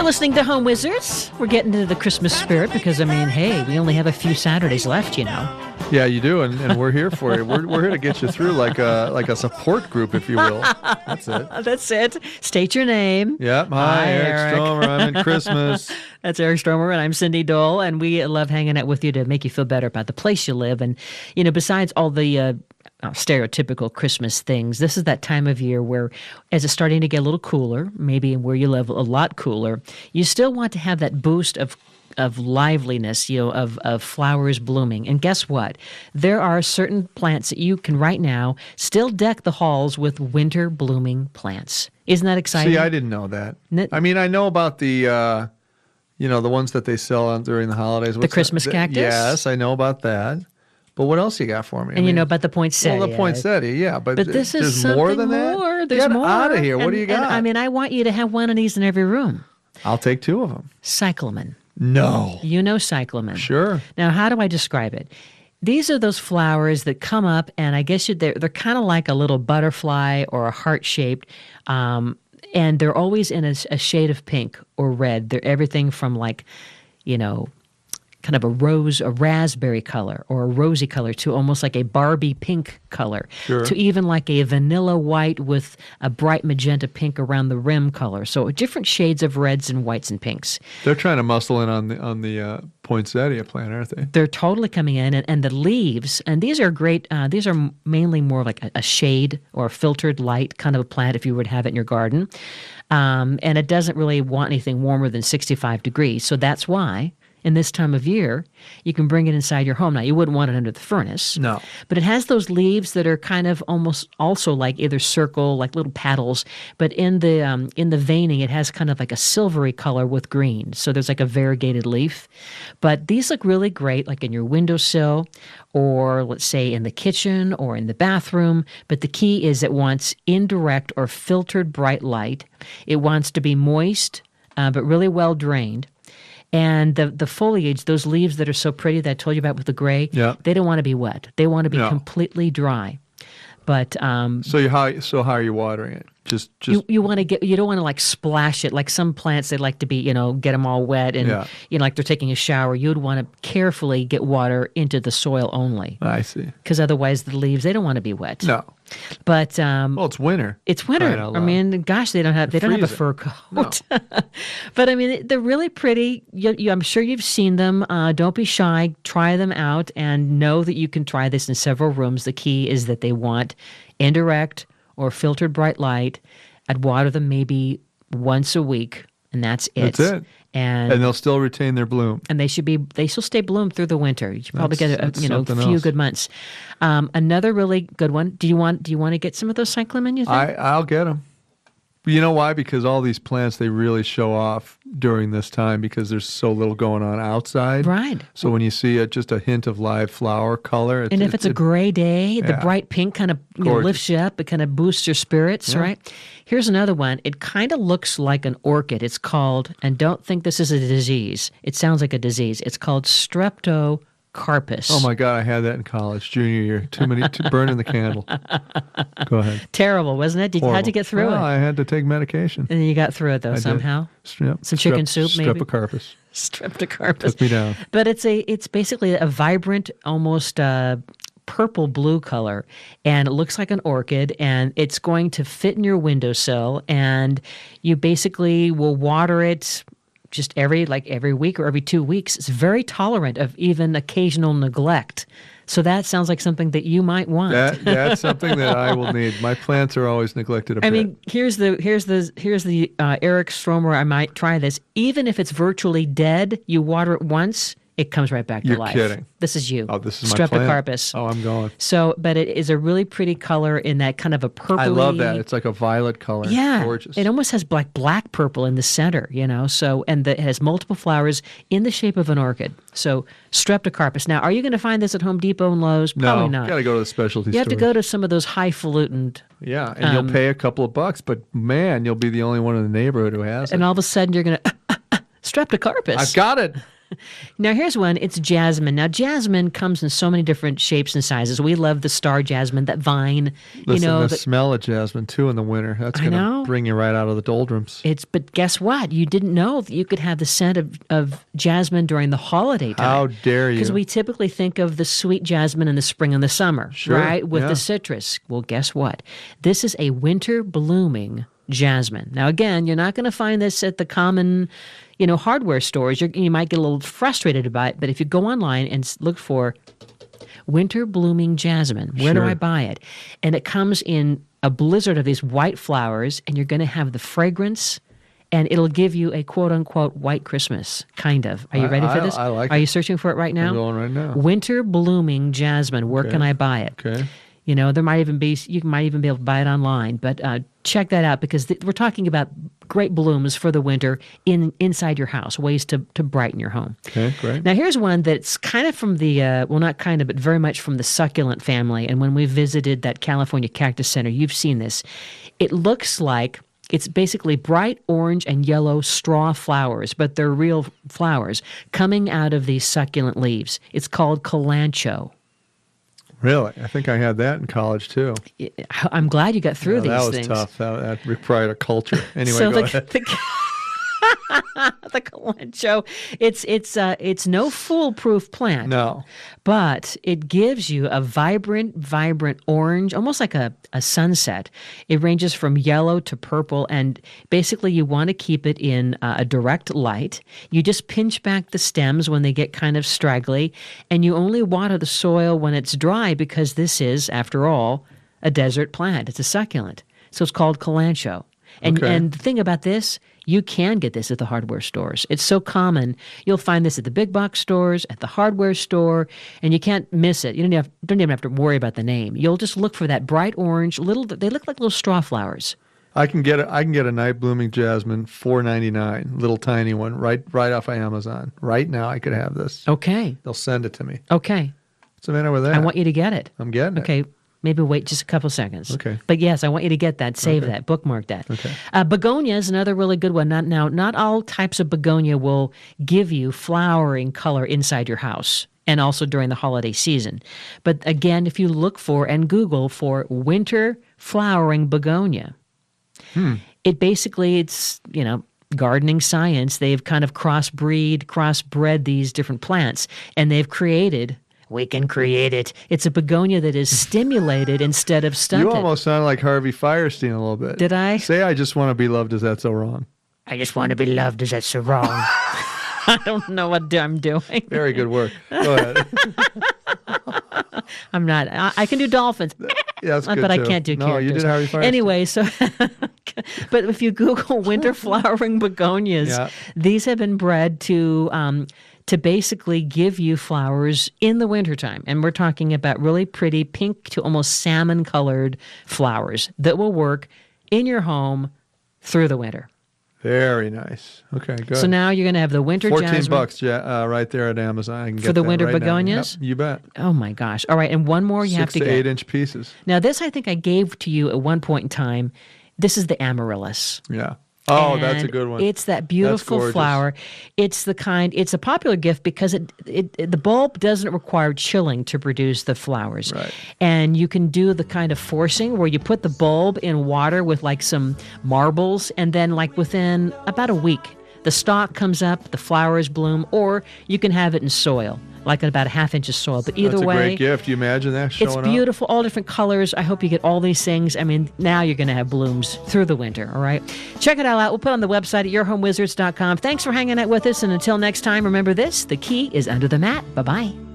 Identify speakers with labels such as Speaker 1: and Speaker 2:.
Speaker 1: listening to Home Wizards. We're getting into the Christmas spirit because, I mean, hey, we only have a few Saturdays left, you know.
Speaker 2: Yeah, you do, and we're here for you. We're here to get you through like a support group, if you will. That's it.
Speaker 1: That's it. State your name.
Speaker 2: Yep. Hi, Eric Stromer. I'm in Christmas.
Speaker 1: That's Eric Stromer, and I'm Cindy Dole, and we love hanging out with you to make you feel better about the place you live. And, you know, besides all the stereotypical Christmas things, this is that time of year where, as it's starting to get a little cooler, maybe where you live a lot cooler, you still want to have that boost of liveliness, you know, of flowers blooming. And guess what? There are certain plants that you can right now still deck the halls with winter blooming plants. Isn't that exciting?
Speaker 2: See, I didn't know that. I mean, I know about the, the ones that they sell during the holidays.
Speaker 1: The Christmas cactus?
Speaker 2: Yes, I know about that. But what else you got for me?
Speaker 1: And you know about the poinsettia.
Speaker 2: Well, the poinsettia, yeah. But
Speaker 1: this is
Speaker 2: there's more than
Speaker 1: more.
Speaker 2: that?
Speaker 1: There's
Speaker 2: Get
Speaker 1: more.
Speaker 2: out of here. What do you got?
Speaker 1: And, I mean, I want you to have one of these in every room.
Speaker 2: I'll take two of them.
Speaker 1: Cyclamen.
Speaker 2: No.
Speaker 1: You know cyclamen.
Speaker 2: Sure.
Speaker 1: Now, how do I describe it? These are those flowers that come up, and I guess they're kind of like a little butterfly or a heart-shaped, and they're always in a shade of pink or red. They're everything from like, you know, kind of a raspberry color or a rosy color to almost like a Barbie pink color,
Speaker 2: sure, to
Speaker 1: even like a vanilla white with a bright magenta pink around the rim color. So different shades of reds and whites and pinks.
Speaker 2: They're trying to muscle in on the poinsettia plant, aren't they?
Speaker 1: They're totally coming in, and the leaves, and these are great. These are mainly more like a shade or a filtered light kind of a plant if you were to have it in your garden. And it doesn't really want anything warmer than 65 degrees. So that's why in this time of year, you can bring it inside your home. Now, you wouldn't want it under the furnace.
Speaker 2: No.
Speaker 1: But it has those leaves that are kind of almost also like either circle, like little paddles. But in the veining, it has kind of like a silvery color with green. So there's like a variegated leaf. But these look really great, like in your windowsill or, let's say, in the kitchen or in the bathroom. But the key is it wants indirect or filtered bright light. It wants to be moist, but really well drained. And the foliage, those leaves that are so pretty that I told you about with the gray, they don't want to be wet. They want to be completely dry. But
Speaker 2: so how are you watering it? Just
Speaker 1: you want to you don't want to like splash it like some plants. They like to be get them all wet and like they're taking a shower. You'd want to carefully get water into the soil only.
Speaker 2: I see.
Speaker 1: Because otherwise the leaves, they don't want to be wet.
Speaker 2: No.
Speaker 1: But
Speaker 2: well, it's winter.
Speaker 1: It's winter. I mean, gosh, they don't have a fur coat.
Speaker 2: No.
Speaker 1: But I mean, they're really pretty. I'm sure you've seen them. Don't be shy. Try them out and know that you can try this in several rooms. The key is that they want indirect or filtered bright light. I'd water them maybe once a week, and that's it.
Speaker 2: That's it. And they'll still retain their bloom.
Speaker 1: And they still stay bloomed through the winter. You should probably get a few good months. Another really good one. Do you want to get some of those cyclamen, you think?
Speaker 2: I'll get them. You know why? Because all these plants, they really show off during this time because there's so little going on outside.
Speaker 1: Right.
Speaker 2: So when you see just a hint of live flower color.
Speaker 1: And if it's a gray day, the bright pink kind of lifts you up. It kind of boosts your spirits, right? Here's another one. It kind of looks like an orchid. It's called, and don't think this is a disease. It sounds like a disease. It's called Streptocarpus.
Speaker 2: Oh my God, I had that in college, junior year. Too burning the candle. Go ahead.
Speaker 1: Terrible, wasn't it? How'd you get through it?
Speaker 2: I had to take medication.
Speaker 1: And you got through it though somehow.
Speaker 2: Yep.
Speaker 1: Some chicken soup, maybe.
Speaker 2: Streptocarpus. Took me down.
Speaker 1: But it's basically a vibrant, almost purple blue color, and it looks like an orchid, and it's going to fit in your windowsill, and you basically will water it just every week or every 2 weeks. It's very tolerant of even occasional neglect. So that sounds like something that you might want.
Speaker 2: That's something that I will need. My plants are always neglected a bit.
Speaker 1: I mean, here's the Eric Stromer. I might try this. Even if it's virtually dead, you water it once, it comes right back to life.
Speaker 2: You're kidding.
Speaker 1: This is you.
Speaker 2: Oh, this is my
Speaker 1: Streptocarpus.
Speaker 2: Oh, I'm going.
Speaker 1: So, but it is a really pretty color in that kind of a purpley.
Speaker 2: I love that. It's like a violet color.
Speaker 1: Yeah.
Speaker 2: Gorgeous.
Speaker 1: It almost has black purple in the center, So, and it has multiple flowers in the shape of an orchid. So, Streptocarpus. Now, are you going to find this at Home Depot and Lowe's? Probably not.
Speaker 2: You got to go to the specialty stores.
Speaker 1: You have to go to some of those highfalutin.
Speaker 2: Yeah, and you'll pay a couple of bucks, but man, you'll be the only one in the neighborhood who has it.
Speaker 1: And all of a sudden, you're going to Streptocarpus.
Speaker 2: I've got it.
Speaker 1: Now, here's one. It's jasmine. Now, jasmine comes in so many different shapes and sizes. We love the star jasmine, that vine.
Speaker 2: Listen, the smell of jasmine, too, in the winter. That's going to bring you right out of the doldrums.
Speaker 1: But guess what? You didn't know that you could have the scent of jasmine during the holiday time.
Speaker 2: How dare you?
Speaker 1: Because we typically think of the sweet jasmine in the spring and the summer, right? With the citrus. Well, guess what? This is a winter blooming jasmine. Now, again, you're not going to find this at the common, hardware stores. You might get a little frustrated by it, but if you go online and look for winter blooming jasmine, where do I buy it? And it comes in a blizzard of these white flowers, and you're going to have the fragrance, and it'll give you a quote-unquote white Christmas, kind of. Are you ready for this?
Speaker 2: I like it.
Speaker 1: Are you searching for it right now?
Speaker 2: I'm going right now.
Speaker 1: Winter blooming jasmine. Where can I buy it?
Speaker 2: Okay.
Speaker 1: There might even be, you might even be able to buy it online, but check that out, because we're talking about great blooms for the winter inside your house, ways to brighten your home.
Speaker 2: Okay, great.
Speaker 1: Now, here's one that's kind of from the, well, not kind of, but very much from the succulent family. And when we visited that California Cactus Center, you've seen this. It looks like it's basically bright orange and yellow straw flowers, but they're real flowers coming out of these succulent leaves. It's called calancho.
Speaker 2: Really? I think I had that in college, too.
Speaker 1: I'm glad you got through these
Speaker 2: things.
Speaker 1: things.
Speaker 2: That was tough. That required a culture. Anyway,
Speaker 1: so
Speaker 2: go ahead.
Speaker 1: The calancho, it's no foolproof plant.
Speaker 2: No.
Speaker 1: But it gives you a vibrant orange, almost like a sunset. It ranges from yellow to purple, and basically you want to keep it in a direct light. You just pinch back the stems when they get kind of straggly, and you only water the soil when it's dry, because this is, after all, a desert plant. It's a succulent. So it's called calancho. And the thing about this, you can get this at the hardware stores. It's so common. You'll find this at the big box stores, at the hardware store, and you can't miss it. You don't even have to worry about the name. You'll just look for that bright orange, they look like little straw flowers.
Speaker 2: I can get a night blooming jasmine, $4.99, little tiny one, right off of Amazon. Right now I could have this.
Speaker 1: Okay.
Speaker 2: They'll send it to me.
Speaker 1: Okay.
Speaker 2: What's the matter with that?
Speaker 1: I want you to get it.
Speaker 2: I'm getting it.
Speaker 1: Okay. Maybe wait just a couple seconds.
Speaker 2: Okay.
Speaker 1: But yes, I want you to get that. Save that. Bookmark that.
Speaker 2: Okay.
Speaker 1: Begonia is another really good one. Not all types of begonia will give you flowering color inside your house, and also during the holiday season. But again, if you look for and Google for winter flowering begonia, it basically, it's, gardening science. They've kind of crossbred these different plants, and they've created... We can create it. It's a begonia that is stimulated instead of stunted.
Speaker 2: You almost sound like Harvey Firestein a little bit.
Speaker 1: Did I?
Speaker 2: Say, I just want to be loved. Is that so wrong?
Speaker 1: I just want to be loved. Is that so wrong? I don't know what I'm doing.
Speaker 2: Very good work. Go ahead.
Speaker 1: I'm not. I can do dolphins.
Speaker 2: Yeah, that's good
Speaker 1: but
Speaker 2: too.
Speaker 1: I can't do characters.
Speaker 2: No, you did Harvey Firestein.
Speaker 1: Anyway, so... But if you Google winter flowering begonias, these have been bred to basically give you flowers in the wintertime. And we're talking about really pretty pink to almost salmon-colored flowers that will work in your home through the winter.
Speaker 2: Very nice. Okay, good.
Speaker 1: So now you're going to have the winter jasmine.
Speaker 2: $14 right there at Amazon. I can get
Speaker 1: for the
Speaker 2: that
Speaker 1: winter
Speaker 2: right
Speaker 1: begonias?
Speaker 2: Yep, you bet.
Speaker 1: Oh, my gosh. All right, and one more you have to get.
Speaker 2: 6 to 8 inch pieces.
Speaker 1: Now, this I think I gave to you at one point in time. This is the amaryllis.
Speaker 2: Yeah. Oh,
Speaker 1: And
Speaker 2: that's a good one.
Speaker 1: It's that beautiful flower. It's a popular gift because the bulb doesn't require chilling to produce the flowers.
Speaker 2: Right.
Speaker 1: And you can do the kind of forcing where you put the bulb in water with like some marbles, and then like within about a week, the stalk comes up, the flowers bloom, or you can have it in soil, like in about a half inch of soil. But either way,
Speaker 2: that's a great gift. You imagine that showing up?
Speaker 1: It's beautiful, all different colors. I hope you get all these things. I mean, now you're going to have blooms through the winter, all right? Check it all out. We'll put it on the website at yourhomewizards.com. Thanks for hanging out with us, and until next time, remember this, the key is under the mat. Bye-bye.